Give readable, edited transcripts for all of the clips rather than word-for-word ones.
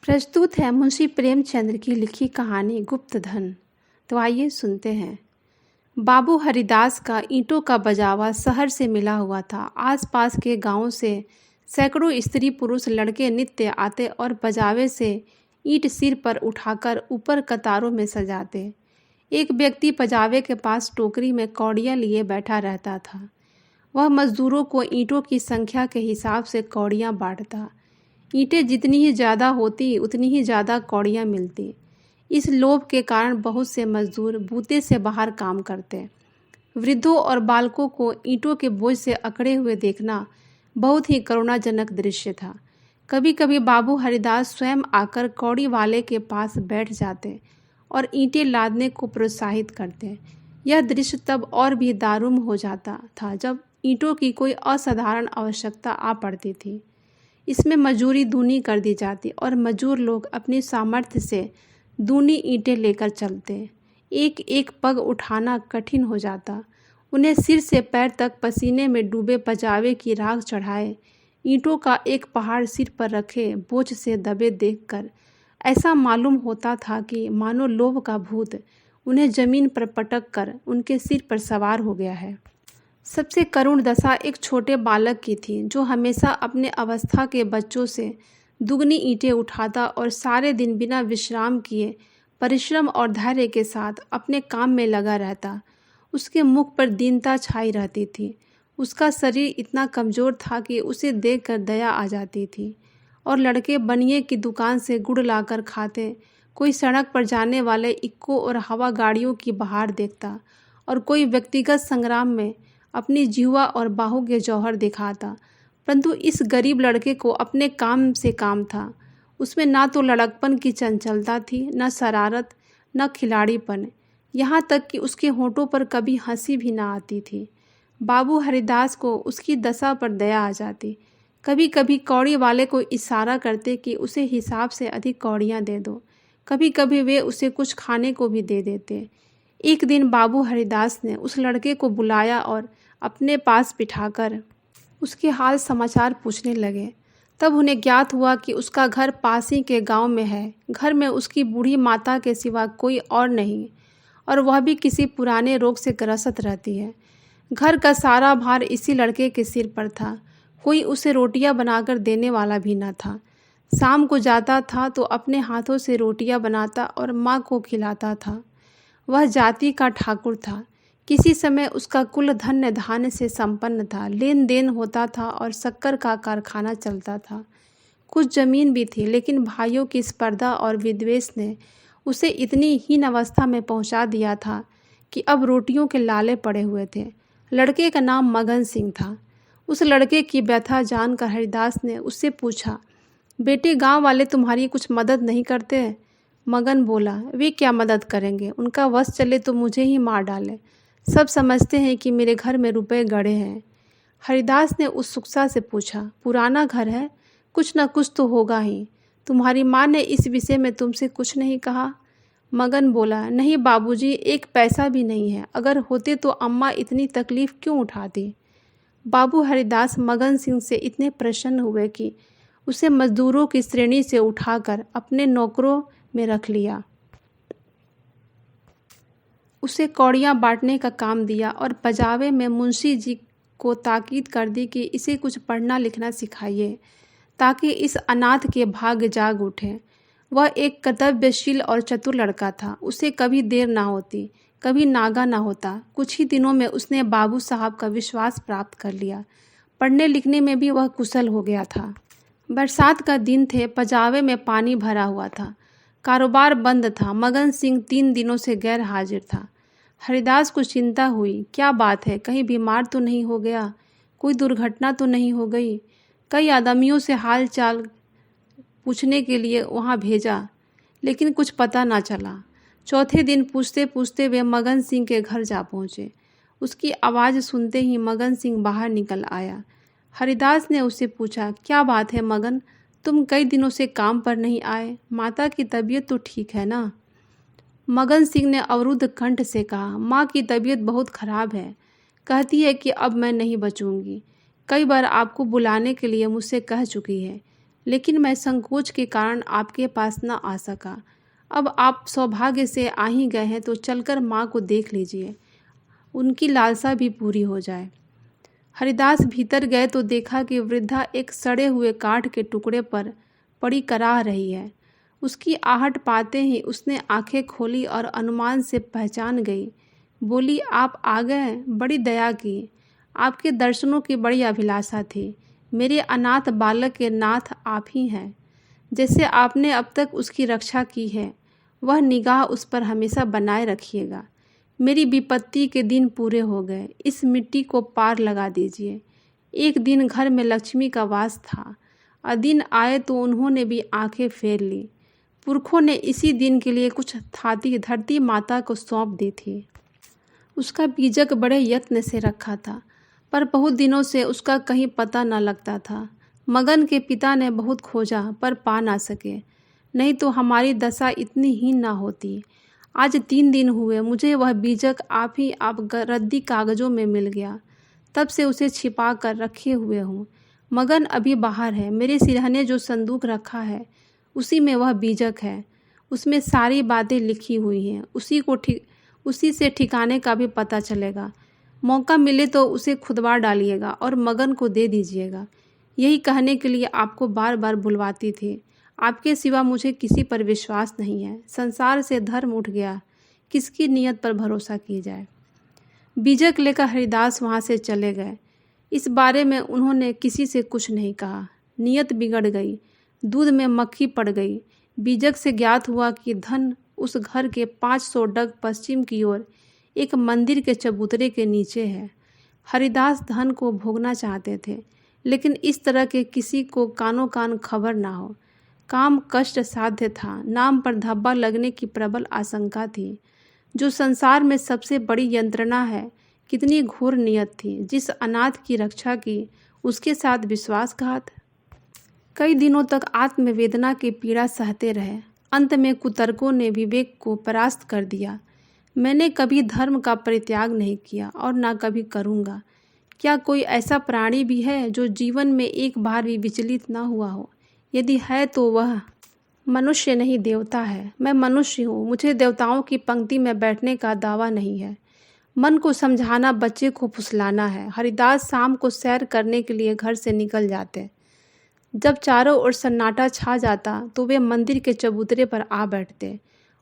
प्रस्तुत है मुंशी प्रेमचंद की लिखी कहानी गुप्तधन। तो आइए सुनते हैं। बाबू हरिदास का ईंटों का बजावा शहर से मिला हुआ था। आसपास के गांवों से सैकड़ों स्त्री पुरुष लड़के नित्य आते और बजावे से ईंट सिर पर उठाकर ऊपर कतारों में सजाते। एक व्यक्ति बजावे के पास टोकरी में कौड़ियाँ लिए बैठा रहता था। वह मजदूरों को ईंटों की संख्या के हिसाब से कौड़ियाँ बांटता। ईंटें जितनी ही ज़्यादा होती उतनी ही ज़्यादा कौड़ियाँ मिलती। इस लोभ के कारण बहुत से मजदूर बूते से बाहर काम करते। वृद्धों और बालकों को ईंटों के बोझ से अकड़े हुए देखना बहुत ही करुणाजनक दृश्य था। कभी कभी बाबू हरिदास स्वयं आकर कौड़ी वाले के पास बैठ जाते और ईंटें लादने को प्रोत्साहित करते। यह दृश्य तब और भी दारुण हो जाता था जब ईंटों की कोई असाधारण आवश्यकता आ पड़ती थी। इसमें मजूरी दूनी कर दी जाती और मजूर लोग अपनी सामर्थ्य से दूनी ईंटें लेकर चलते। एक एक पग उठाना कठिन हो जाता। उन्हें सिर से पैर तक पसीने में डूबे बजावे की राख चढ़ाए ईंटों का एक पहाड़ सिर पर रखे बोझ से दबे देखकर ऐसा मालूम होता था कि मानो लोभ का भूत उन्हें जमीन पर पटक कर उनके सिर पर सवार हो गया है। सबसे करुण दशा एक छोटे बालक की थी जो हमेशा अपने अवस्था के बच्चों से दुगनी ईंटें उठाता और सारे दिन बिना विश्राम किए परिश्रम और धैर्य के साथ अपने काम में लगा रहता। उसके मुख पर दीनता छाई रहती थी। उसका शरीर इतना कमज़ोर था कि उसे देखकर दया आ जाती थी। और लड़के बनिए की दुकान से गुड़ लाकर खाते, कोई सड़क पर जाने वाले इक्को और हवा गाड़ियों की बहार देखता और कोई व्यक्तिगत संग्राम में अपनी जीवा और बाहु के जौहर दिखाता। परंतु इस गरीब लड़के को अपने काम से काम था। उसमें ना तो लड़कपन की चंचलता थी, न शरारत, न खिलाड़ीपन, यहाँ तक कि उसके होठों पर कभी हंसी भी ना आती थी। बाबू हरिदास को उसकी दशा पर दया आ जाती। कभी कभी कौड़ी वाले को इशारा करते कि उसे हिसाब से अधिक कौड़ियाँ दे दो। कभी कभी वे उसे कुछ खाने को भी दे देते। एक दिन बाबू हरिदास ने उस लड़के को बुलाया और अपने पास बिठाकर उसके हाल समाचार पूछने लगे। तब उन्हें ज्ञात हुआ कि उसका घर पास ही के गांव में है। घर में उसकी बूढ़ी माता के सिवा कोई और नहीं और वह भी किसी पुराने रोग से ग्रस्त रहती है। घर का सारा भार इसी लड़के के सिर पर था। कोई उसे रोटियां बनाकर देने वाला भी न था। शाम को जाता था तो अपने हाथों से रोटियां बनाता और माँ को खिलाता था। वह जाति का ठाकुर था। किसी समय उसका कुल धन्य धान्य से संपन्न था। लेन देन होता था और शक्कर का कारखाना चलता था। कुछ जमीन भी थी, लेकिन भाइयों की स्पर्धा और विद्वेष ने उसे इतनी हीन अवस्था में पहुंचा दिया था कि अब रोटियों के लाले पड़े हुए थे। लड़के का नाम मगन सिंह था। उस लड़के की व्यथा जानकर हरिदास ने उससे पूछा, बेटे, गांव वाले तुम्हारी कुछ मदद नहीं करते? मगन बोला, वे क्या मदद करेंगे? उनका वश चले तो मुझे ही मार डाले। सब समझते हैं कि मेरे घर में रुपए गड़े हैं। हरिदास ने उत्सुकता से पूछा, पुराना घर है, कुछ न कुछ तो होगा ही। तुम्हारी माँ ने इस विषय में तुमसे कुछ नहीं कहा? मगन बोला, नहीं बाबूजी, एक पैसा भी नहीं है। अगर होते तो अम्मा इतनी तकलीफ क्यों उठाती? बाबू हरिदास मगन सिंह से इतने प्रसन्न हुए कि उसे मजदूरों की श्रेणी से उठाकर अपने नौकरों में रख लिया। उसे कौड़ियाँ बांटने का काम दिया और बजावे में मुंशी जी को ताकीद कर दी कि इसे कुछ पढ़ना लिखना सिखाइए ताकि इस अनाथ के भाग्य जाग उठे। वह एक कर्तव्यशील और चतुर लड़का था। उसे कभी देर ना होती, कभी नागा ना होता। कुछ ही दिनों में उसने बाबू साहब का विश्वास प्राप्त कर लिया। पढ़ने लिखने में भी वह कुशल हो गया था। बरसात का दिन थे। बजावे में पानी भरा हुआ था। कारोबार बंद था। मगन सिंह 3 दिनों से गैर हाजिर था। हरिदास को चिंता हुई। क्या बात है, कहीं बीमार तो नहीं हो गया? कोई दुर्घटना तो नहीं हो गई? कई आदमियों से हाल चाल पूछने के लिए वहाँ भेजा, लेकिन कुछ पता ना चला। चौथे दिन पूछते पूछते वे मगन सिंह के घर जा पहुँचे। उसकी आवाज़ सुनते ही मगन सिंह बाहर निकल आया। हरिदास ने उससे पूछा, क्या बात है मगन, तुम कई दिनों से काम पर नहीं आए? माता की तबीयत तो ठीक है ना? मगन सिंह ने अवरुद्ध कंठ से कहा, माँ की तबीयत बहुत खराब है। कहती है कि अब मैं नहीं बचूंगी। कई बार आपको बुलाने के लिए मुझसे कह चुकी है, लेकिन मैं संकोच के कारण आपके पास न आ सका। अब आप सौभाग्य से आ ही गए हैं तो चलकर माँ को देख लीजिए, उनकी लालसा भी पूरी हो जाए। हरिदास भीतर गए तो देखा कि वृद्धा एक सड़े हुए काठ के टुकड़े पर पड़ी कराह रही है। उसकी आहट पाते ही उसने आंखें खोली और अनुमान से पहचान गई। बोली, आप आ गए, बड़ी दया की। आपके दर्शनों की बड़ी अभिलाषा थी। मेरे अनाथ बालक के नाथ आप ही हैं। जैसे आपने अब तक उसकी रक्षा की है, वह निगाह उस पर हमेशा बनाए रखिएगा। मेरी विपत्ति के दिन पूरे हो गए, इस मिट्टी को पार लगा दीजिए। एक दिन घर में लक्ष्मी का वास था, अदिन आए तो उन्होंने भी आंखें फेर ली। पुरखों ने इसी दिन के लिए कुछ थाती धरती माता को सौंप दी थी। उसका बीजक बड़े यत्न से रखा था, पर बहुत दिनों से उसका कहीं पता न लगता था। मगन के पिता ने बहुत खोजा पर पा ना सके, नहीं तो हमारी दशा इतनी हीन ना होती। आज 3 दिन हुए मुझे वह बीजक आप रद्दी कागज़ों में मिल गया। तब से उसे छिपा कर रखे हुए हूँ। मगन अभी बाहर है। मेरे सिरहने जो संदूक रखा है उसी में वह बीजक है। उसमें सारी बातें लिखी हुई हैं। उसी से ठिकाने का भी पता चलेगा। मौका मिले तो उसे खुदवा डालिएगा और मगन को दे दीजिएगा। यही कहने के लिए आपको बार बार बुलवाती थी। आपके सिवा मुझे किसी पर विश्वास नहीं है। संसार से धर्म उठ गया, किसकी नीयत पर भरोसा की जाए। बीजक लेकर हरिदास वहाँ से चले गए। इस बारे में उन्होंने किसी से कुछ नहीं कहा। नीयत बिगड़ गई, दूध में मक्खी पड़ गई। बीजक से ज्ञात हुआ कि धन उस घर के 500 डग पश्चिम की ओर एक मंदिर के चबूतरे के नीचे है। हरिदास धन को भोगना चाहते थे, लेकिन इस तरह के किसी को कानो कान खबर ना हो। काम कष्ट साध्य था, नाम पर धब्बा लगने की प्रबल आशंका थी। जो संसार में सबसे बड़ी यंत्रणा है, कितनी घोर नियत थी। जिस अनाथ की रक्षा की, उसके साथ विश्वासघात। कई दिनों तक आत्मवेदना की पीड़ा सहते रहे। अंत में कुतर्कों ने विवेक को परास्त कर दिया। मैंने कभी धर्म का परित्याग नहीं किया और ना कभी करूँगा। क्या कोई ऐसा प्राणी भी है जो जीवन में एक बार भी विचलित ना हुआ हो? यदि है तो वह मनुष्य नहीं, देवता है। मैं मनुष्य हूँ, मुझे देवताओं की पंक्ति में बैठने का दावा नहीं है। मन को समझाना बच्चे को फुसलाना है। हरिदास शाम को सैर करने के लिए घर से निकल जाते। जब चारों ओर सन्नाटा छा जाता तो वे मंदिर के चबूतरे पर आ बैठते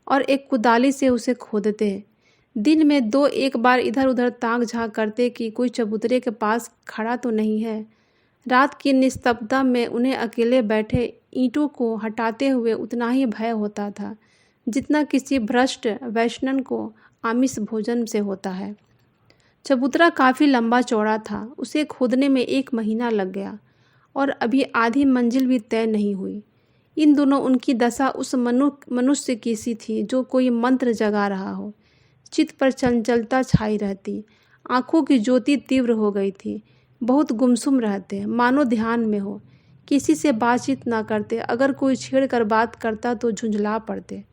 और एक कुदाली से उसे खोदते। दिन में 2-1 बार इधर उधर ताक झाँक करते कि कोई चबूतरे के पास खड़ा तो नहीं है। रात की निस्तब्धता में उन्हें अकेले बैठे ईंटों को हटाते हुए उतना ही भय होता था जितना किसी भ्रष्ट वैष्णव को आमिष भोजन से होता है। चबूतरा काफ़ी लंबा चौड़ा था। उसे खोदने में 1 महीना लग गया और अभी आधी मंजिल भी तय नहीं हुई। इन दोनों उनकी दशा उस मनुष्य की सी थी जो कोई मंत्र जगा रहा हो। चित्त पर चंचलता छाई रहती, आंखों की ज्योति तीव्र हो गई थी। बहुत गुमसुम रहते, मानो ध्यान में हो। किसी से बातचीत ना करते, अगर कोई छेड़ कर बात करता तो झुंझला पड़ते।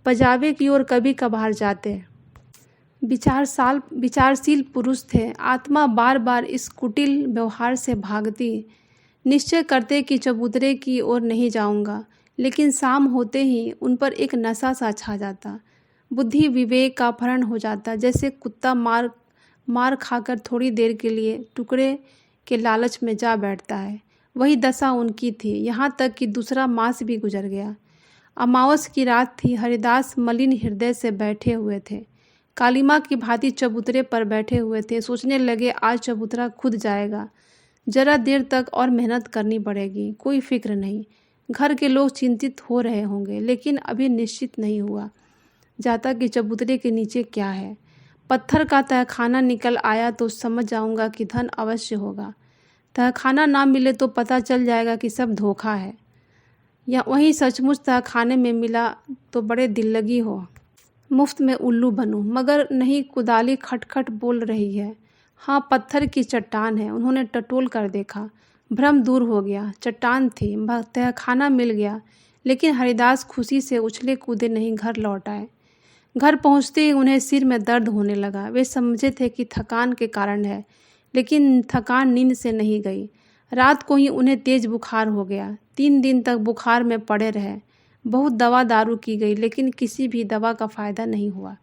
पजावे की ओर कभी कभार जाते। विचारशील पुरुष थे। आत्मा बार बार इस कुटिल व्यवहार से भागती। निश्चय करते कि चबूतरे की ओर नहीं जाऊंगा, लेकिन शाम होते ही उन पर एक नशा सा छा जाता। बुद्धि विवेक का अपहरण हो जाता, जैसे कुत्ता मार खाकर थोड़ी देर के लिए टुकड़े के लालच में जा बैठता है। वही दशा उनकी थी। यहाँ तक कि दूसरा मास भी गुजर गया। अमावस की रात थी। हरिदास मलिन हृदय से बैठे हुए थे। कालीमा की भांति चबूतरे पर बैठे हुए थे। सोचने लगे, आज चबूतरा खुद जाएगा। जरा देर तक और मेहनत करनी पड़ेगी। कोई फिक्र नहीं। घर के लोग चिंतित हो रहे होंगे, लेकिन अभी निश्चित नहीं हुआ जाता कि चबूतरे के नीचे क्या है। पत्थर का तहखाना निकल आया तो समझ जाऊंगा कि धन अवश्य होगा। तहखाना ना मिले तो पता चल जाएगा कि सब धोखा है, या वहीं सचमुच तहखाने में मिला तो बड़े दिल लगी हो, मुफ्त में उल्लू बनूं। मगर नहीं, कुदाली खटखट बोल रही है। हाँ, पत्थर की चट्टान है। उन्होंने टटोल कर देखा। भ्रम दूर हो गया। चट्टान थी। तहखाना मिल गया। लेकिन हरिदास खुशी से उछले कूदे नहीं घर लौट आए। घर पहुंचते ही उन्हें सिर में दर्द होने लगा। वे समझे थे कि थकान के कारण है, लेकिन थकान नींद से नहीं गई। रात को ही उन्हें तेज बुखार हो गया। 3 दिन तक बुखार में पड़े रहे। बहुत दवा दारू की गई लेकिन किसी भी दवा का फ़ायदा नहीं हुआ।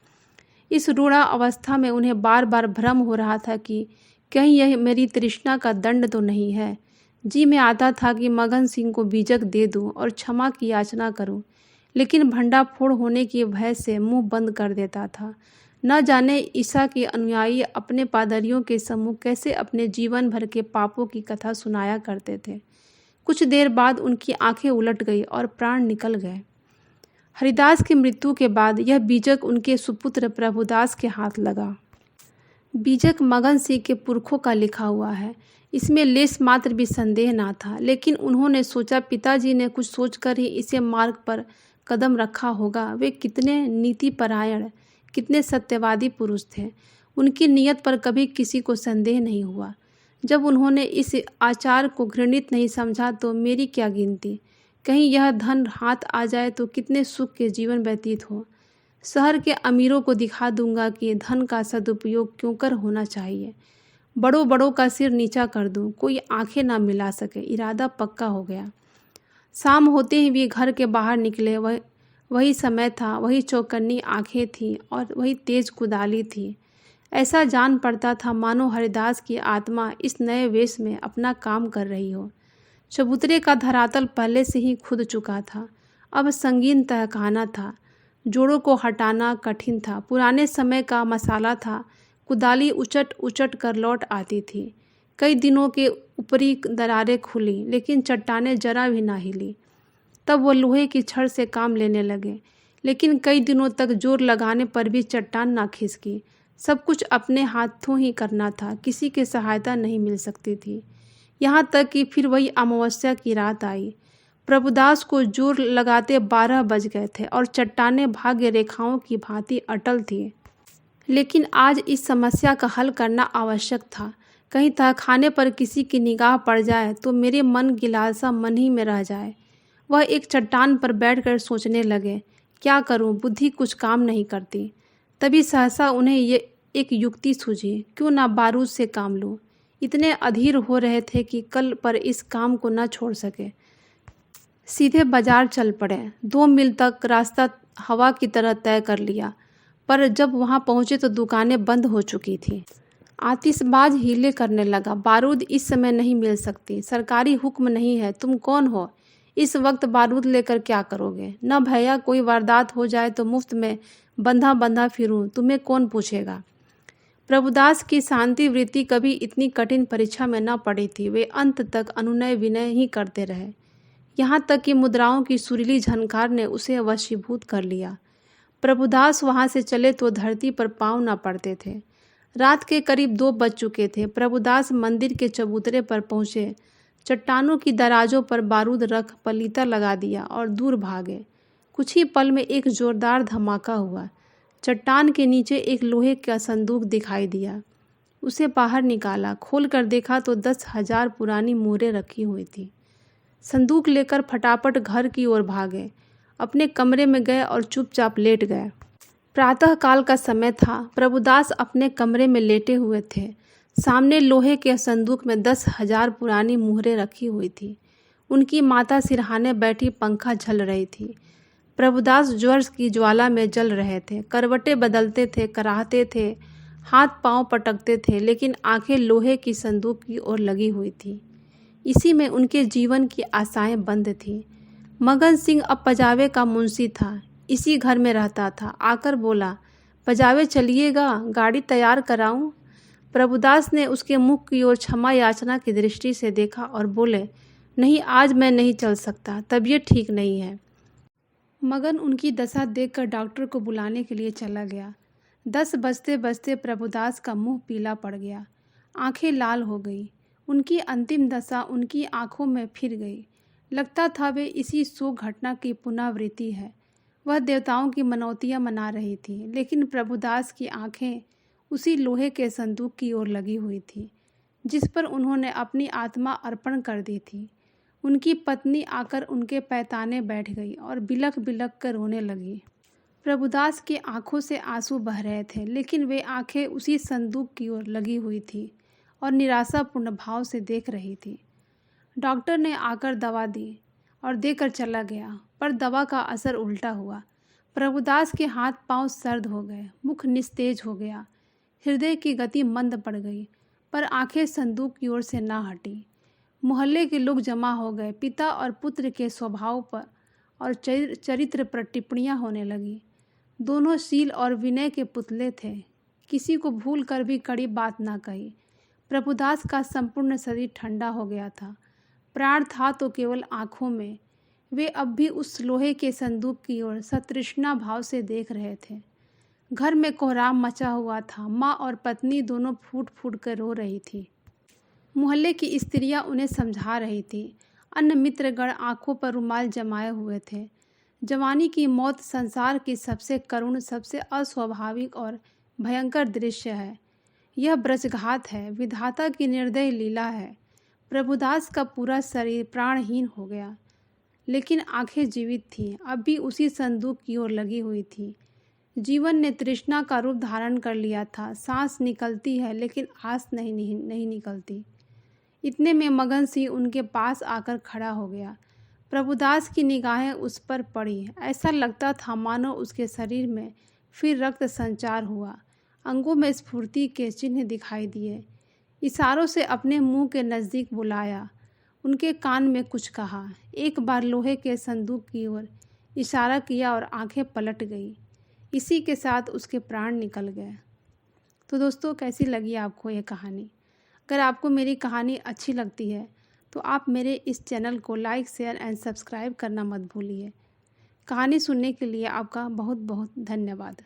इस रूढ़ा अवस्था में उन्हें बार बार भ्रम हो रहा था कि कहीं यह मेरी तृष्णा का दंड तो नहीं है। जी में आता था कि मगन सिंह को बीजक दे दूं और क्षमा की याचना करूं, लेकिन भंडाफोड़ होने के भय से मुंह बंद कर देता था। न जाने ईसा के अनुयायी अपने पादरियों के सम्मुख कैसे अपने जीवन भर के पापों की कथा सुनाया करते थे। कुछ देर बाद उनकी आंखें उलट गई और प्राण निकल गए। हरिदास की मृत्यु के बाद यह बीजक उनके सुपुत्र प्रभुदास के हाथ लगा। बीजक मगन सिंह के पुरखों का लिखा हुआ है। इसमें लेस मात्र भी संदेह ना था, लेकिन उन्होंने सोचा पिताजी ने कुछ सोचकर ही इसे मार्ग पर कदम रखा होगा। वे कितने नीतिपरायण, कितने सत्यवादी पुरुष थे। उनकी नीयत पर कभी किसी को संदेह नहीं हुआ। जब उन्होंने इस आचार को घृणित नहीं समझा तो मेरी क्या गिनती। कहीं यह धन हाथ आ जाए तो कितने सुख के जीवन व्यतीत हो। शहर के अमीरों को दिखा दूंगा कि धन का सदुपयोग क्यों कर होना चाहिए। बड़ों बड़ों का सिर नीचा कर दूं, कोई आंखें ना मिला सके। इरादा पक्का हो गया। शाम होते ही वे घर के बाहर निकले। वही समय था, वही चौकन्नी आंखें थीं और वही तेज कुदाली थी। ऐसा जान पड़ता था मानो हरिदास की आत्मा इस नए वेश में अपना काम कर रही हो। चबूतरे का धरातल पहले से ही खुद चुका था, अब संगीन तहखाना था। जोड़ों को हटाना कठिन था। पुराने समय का मसाला था। कुदाली उचट उचट कर लौट आती थी। कई दिनों के ऊपरी दरारें खुली लेकिन चट्टानें जरा भी ना हिली। तब वो लोहे की छड़ से काम लेने लगे, लेकिन कई दिनों तक जोर लगाने पर भी चट्टान ना खिसकी। सब कुछ अपने हाथों ही करना था, किसी की सहायता नहीं मिल सकती थी। यहाँ तक कि फिर वही अमावस्या की रात आई। प्रभुदास को जोर लगाते 12 बज गए थे और चट्टानें भाग्य रेखाओं की भांति अटल थी। लेकिन आज इस समस्या का हल करना आवश्यक था। कहीं तहखाने पर किसी की निगाह पड़ जाए तो मेरे मन की लालसा मन ही में रह जाए। वह एक चट्टान पर बैठकर सोचने लगे, क्या करूं, बुद्धि कुछ काम नहीं करती। तभी सहसा उन्हें ये एक युक्ति सूझी, क्यों ना बारूद से काम लूं। इतने अधीर हो रहे थे कि कल पर इस काम को न छोड़ सके। सीधे बाजार चल पड़े। 2 मील तक रास्ता हवा की तरह तय कर लिया, पर जब वहां पहुंचे तो दुकानें बंद हो चुकी थी। आतिशबाज हीले करने लगा, बारूद इस समय नहीं मिल सकती, सरकारी हुक्म नहीं है। तुम कौन हो, इस वक्त बारूद लेकर क्या करोगे। न भैया कोई वारदात हो जाए तो मुफ्त में बंधा बंधा फिरूं, तुम्हें कौन पूछेगा। प्रभुदास की शांति वृत्ति कभी इतनी कठिन परीक्षा में न पड़ी थी। वे अंत तक अनुनय विनय ही करते रहे, यहाँ तक कि मुद्राओं की सुरीली झनकार ने उसे वशीभूत कर लिया। प्रभुदास वहाँ से चले तो धरती पर पाँव न पड़ते थे। रात के करीब 2 बज चुके थे। प्रभुदास मंदिर के चबूतरे पर पहुँचे। चट्टानों की दराजों पर बारूद रख पलीता लगा दिया और दूर भागे। कुछ ही पल में एक जोरदार धमाका हुआ। चट्टान के नीचे एक लोहे का संदूक दिखाई दिया। उसे बाहर निकाला, खोल कर देखा तो 10,000 पुरानी मोहरें रखी हुई थी। संदूक लेकर फटाफट घर की ओर भागे। अपने कमरे में गए और चुपचाप लेट गए। प्रातःकाल का समय था। प्रभुदास अपने कमरे में लेटे हुए थे। सामने लोहे के संदूक में 10,000 पुरानी मुहरें रखी हुई थी। उनकी माता सिरहाने बैठी पंखा झल रही थी। प्रभुदास ज्वर की ज्वाला में जल रहे थे। करवटें बदलते थे, कराहते थे, हाथ पांव पटकते थे, लेकिन आंखें लोहे की संदूक की ओर लगी हुई थी। इसी में उनके जीवन की आशाएं बंद थीं। मगन सिंह अब पजावे का मुंशी था, इसी घर में रहता था। आकर बोला, पजावे चलिएगा, गाड़ी तैयार कराऊं। प्रभुदास ने उसके मुख की ओर क्षमा याचना की दृष्टि से देखा और बोले, नहीं, आज मैं नहीं चल सकता, तबीयत ठीक नहीं है। मगन उनकी दशा देखकर डॉक्टर को बुलाने के लिए चला गया। 10 बजते बजते प्रभुदास का मुंह पीला पड़ गया, आंखें लाल हो गई। उनकी अंतिम दशा उनकी आंखों में फिर गई। लगता था वे इसी शोक घटना की पुनरावृत्ति है। वह देवताओं की मनौतियाँ मना रही थी, लेकिन प्रभुदास की आंखें उसी लोहे के संदूक की ओर लगी हुई थी जिस पर उन्होंने अपनी आत्मा अर्पण कर दी थी। उनकी पत्नी आकर उनके पैताने बैठ गई और बिलख बिलख कर रोने लगी। प्रभुदास की आंखों से आंसू बह रहे थे, लेकिन वे आंखें उसी संदूक की ओर लगी हुई थी और निराशापूर्ण भाव से देख रही थी। डॉक्टर ने आकर दवा दी। और देकर चला गया, पर दवा का असर उल्टा हुआ। प्रभुदास के हाथ पांव सर्द हो गए, मुख निस्तेज हो गया, हृदय की गति मंद पड़ गई, पर आंखें संदूक की ओर से ना हटी। मोहल्ले के लोग जमा हो गए। पिता और पुत्र के स्वभाव पर और चरित्र पर टिप्पणियां होने लगी। दोनों शील और विनय के पुतले थे, किसी को भूल कर भी कड़ी बात ना कही। प्रभुदास का संपूर्ण शरीर ठंडा हो गया था, प्राण था तो केवल आंखों में। वे अब भी उस लोहे के संदूक की ओर सतृष्णा भाव से देख रहे थे। घर में कोहराम मचा हुआ था। माँ और पत्नी दोनों फूट फूट कर रो रही थी। मोहल्ले की स्त्रियां उन्हें समझा रही थी। अन्य मित्रगण आंखों पर रुमाल जमाए हुए थे। जवानी की मौत संसार की सबसे करुण, सबसे अस्वाभाविक और भयंकर दृश्य है। यह ब्रजघात है, विधाता की निर्दय लीला है। प्रभुदास का पूरा शरीर प्राणहीन हो गया, लेकिन आंखें जीवित थीं, अब भी उसी संदूक की ओर लगी हुई थी। जीवन ने तृष्णा का रूप धारण कर लिया था। सांस निकलती है लेकिन आस नहीं निकलती। इतने में मगन सिंह उनके पास आकर खड़ा हो गया। प्रभुदास की निगाहें उस पर पड़ी। ऐसा लगता था मानो उसके शरीर में फिर रक्त संचार हुआ। अंगों में स्फूर्ति के चिन्ह दिखाई दिए। इशारों से अपने मुंह के नज़दीक बुलाया, उनके कान में कुछ कहा। एक बार लोहे के संदूक की ओर इशारा किया और आंखें पलट गई। इसी के साथ उसके प्राण निकल गए। तो दोस्तों, कैसी लगी आपको ये कहानी? अगर आपको मेरी कहानी अच्छी लगती है तो आप मेरे इस चैनल को लाइक, शेयर एंड सब्सक्राइब करना मत भूलिए। कहानी सुनने के लिए आपका बहुत बहुत धन्यवाद।